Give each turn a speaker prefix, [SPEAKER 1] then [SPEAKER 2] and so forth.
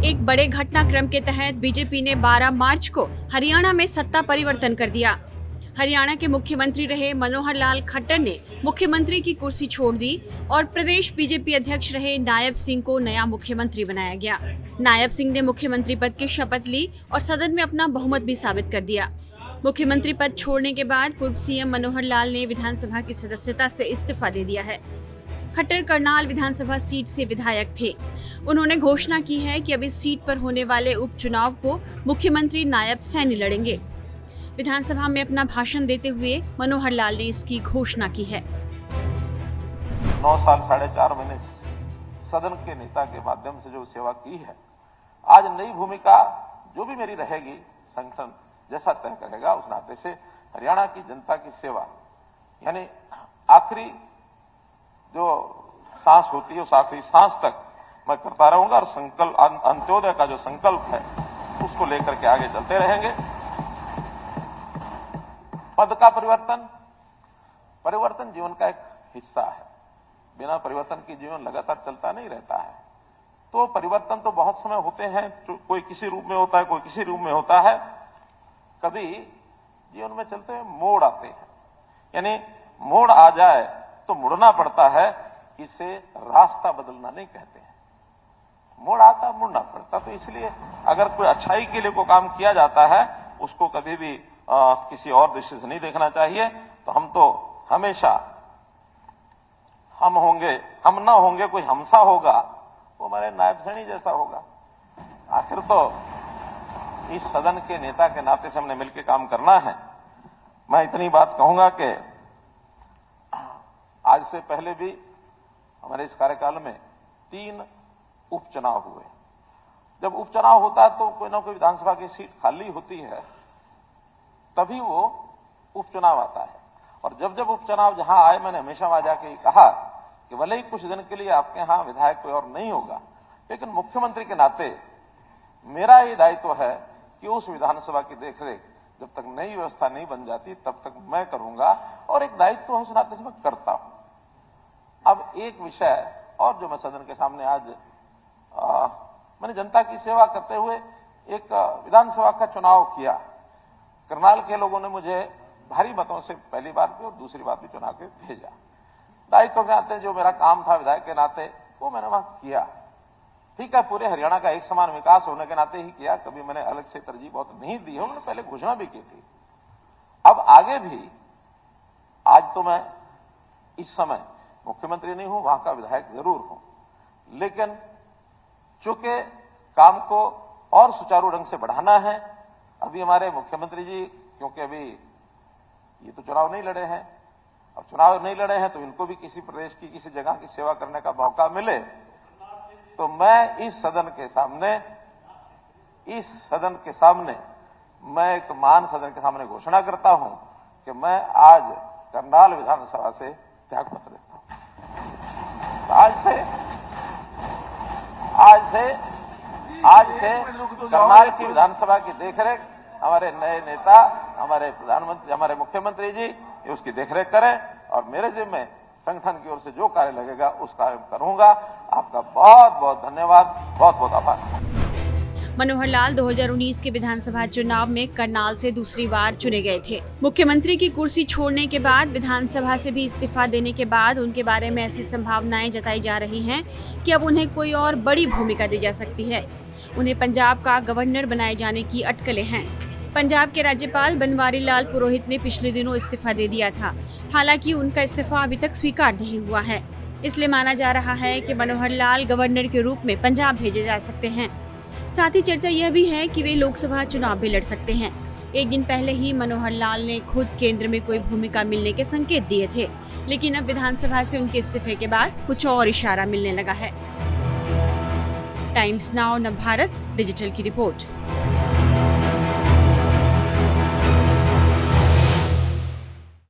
[SPEAKER 1] एक बड़े घटनाक्रम के तहत बीजेपी ने 12 मार्च को हरियाणा में सत्ता परिवर्तन कर दिया। हरियाणा के मुख्यमंत्री रहे मनोहर लाल खट्टर ने मुख्यमंत्री की कुर्सी छोड़ दी और प्रदेश बीजेपी अध्यक्ष रहे नायब सिंह को नया मुख्यमंत्री बनाया गया। नायब सिंह ने मुख्यमंत्री पद की शपथ ली और सदन में अपना बहुमत भी साबित कर दिया। मुख्यमंत्री पद छोड़ने के बाद पूर्व सीएम मनोहर लाल ने विधानसभा की सदस्यता से इस्तीफा दे दिया है। खट्टर करनाल विधानसभा सीट से विधायक थे। उन्होंने घोषणा की है कि अब इस सीट पर होने वाले उपचुनाव को मुख्यमंत्री नायब सैनी लड़ेंगे। विधानसभा में अपना भाषण देते हुए मनोहर लाल ने इसकी घोषणा की है।
[SPEAKER 2] 9 साल 4.5 महीने सदन के नेता के माध्यम से जो सेवा की है, आज नई भूमिका जो भी मेरी रहेगी, संगठन जैसा तय करेगा उस नाते से हरियाणा की जनता की सेवा, यानी आखिरी जो सांस होती है उस आखिरी सांस तक मैं करता रहूंगा और संकल्प अंत्योदय का जो संकल्प है उसको लेकर के आगे चलते रहेंगे। पद का परिवर्तन जीवन का एक हिस्सा है। बिना परिवर्तन की जीवन लगातार चलता नहीं रहता है। तो परिवर्तन तो बहुत समय होते हैं, कोई किसी रूप में होता है, कोई किसी रूप में होता है। कभी जीवन में चलते हुए मोड़ आते हैं, यानी मोड़ आ जाए तो मुड़ना पड़ता है। इसे रास्ता बदलना नहीं कहते हैं। मोड़ आता मुड़ना पड़ता, तो इसलिए अगर कोई अच्छाई के लिए कोई काम किया जाता है उसको कभी भी किसी और दृष्टि से नहीं देखना चाहिए। तो हम तो हमेशा हम होंगे, हम ना होंगे, कोई हमसा होगा, वो हमारे नायब सैनी जैसा होगा। आखिर तो इस सदन के नेता के नाते से हमने मिलकर काम करना है। मैं इतनी बात कहूंगा कि आज से पहले भी हमारे इस कार्यकाल में 3 उपचुनाव हुए। जब उपचुनाव होता है तो कोई ना कोई विधानसभा की सीट खाली होती है, तभी वो उपचुनाव आता है। और जब जब उपचुनाव जहां आए, मैंने हमेशा वहां जाके कहा कि भले ही कुछ दिन के लिए आपके यहां विधायक कोई और नहीं होगा, लेकिन मुख्यमंत्री के नाते मेरा ये दायित्व है कि उस विधानसभा की देखरेख जब तक नई व्यवस्था नहीं बन जाती तब तक मैं करूंगा, और एक दायित्व है उस नाते से मैं करता हूं। अब एक विषय और जो मैं सदन के सामने आज मैंने जनता की सेवा करते हुए एक विधानसभा का चुनाव किया। करनाल के लोगों ने मुझे भारी मतों से पहली बार भी और दूसरी बार भी चुनाव के भेजा। दायित्व के नाते जो मेरा काम था विधायक के नाते, वो मैंने वहां किया। ठीक है, पूरे हरियाणा का एक समान विकास होने के नाते ही किया। कभी मैंने अलग से तरजीह बहुत नहीं दी है, उन्होंने पहले घोषणा भी की थी। अब आगे भी, आज तो मैं इस समय मुख्यमंत्री नहीं हूं, वहां का विधायक जरूर हूं, लेकिन चूंकि काम को और सुचारू ढंग से बढ़ाना है, अभी हमारे मुख्यमंत्री जी, क्योंकि अभी ये तो चुनाव नहीं लड़े हैं, अब चुनाव नहीं लड़े हैं तो इनको भी किसी प्रदेश की किसी जगह की सेवा करने का मौका मिले, तो मैं इस सदन के सामने मैं एक मान सदन के सामने घोषणा करता हूं कि मैं आज करनाल विधानसभा से त्यागपत्र देता हूं। आज से करनाल की विधानसभा की देखरेख हमारे नए नेता, हमारे प्रधानमंत्री, हमारे मुख्यमंत्री जी उसकी देखरेख करें, और मेरे जिम्मे संगठन की ओर से जो कार्य लगेगा उस कार्य करूंगा। आपका बहुत बहुत धन्यवाद, बहुत बहुत आभार।
[SPEAKER 1] मनोहर लाल 2019 के विधानसभा चुनाव में करनाल से दूसरी बार चुने गए थे। मुख्यमंत्री की कुर्सी छोड़ने के बाद विधानसभा से भी इस्तीफा देने के बाद उनके बारे में ऐसी संभावनाएं जताई जा रही हैं कि अब उन्हें कोई और बड़ी भूमिका दी जा सकती है। उन्हें पंजाब का गवर्नर बनाए जाने की अटकलें हैं। पंजाब के राज्यपाल बनवारी लाल पुरोहित ने पिछले दिनों इस्तीफा दे दिया था। हालांकि उनका इस्तीफा अभी तक स्वीकार नहीं हुआ है, इसलिए माना जा रहा है कि मनोहर लाल गवर्नर के रूप में पंजाब भेजे जा सकते हैं। साथ ही चर्चा यह भी है कि वे लोकसभा चुनाव भी लड़ सकते हैं। एक दिन पहले ही मनोहर लाल ने खुद केंद्र में कोई भूमिका मिलने के संकेत दिए थे, लेकिन अब विधानसभा से उनके इस्तीफे के बाद कुछ और इशारा मिलने लगा है। टाइम्स नाउ नवभारत डिजिटल की रिपोर्ट।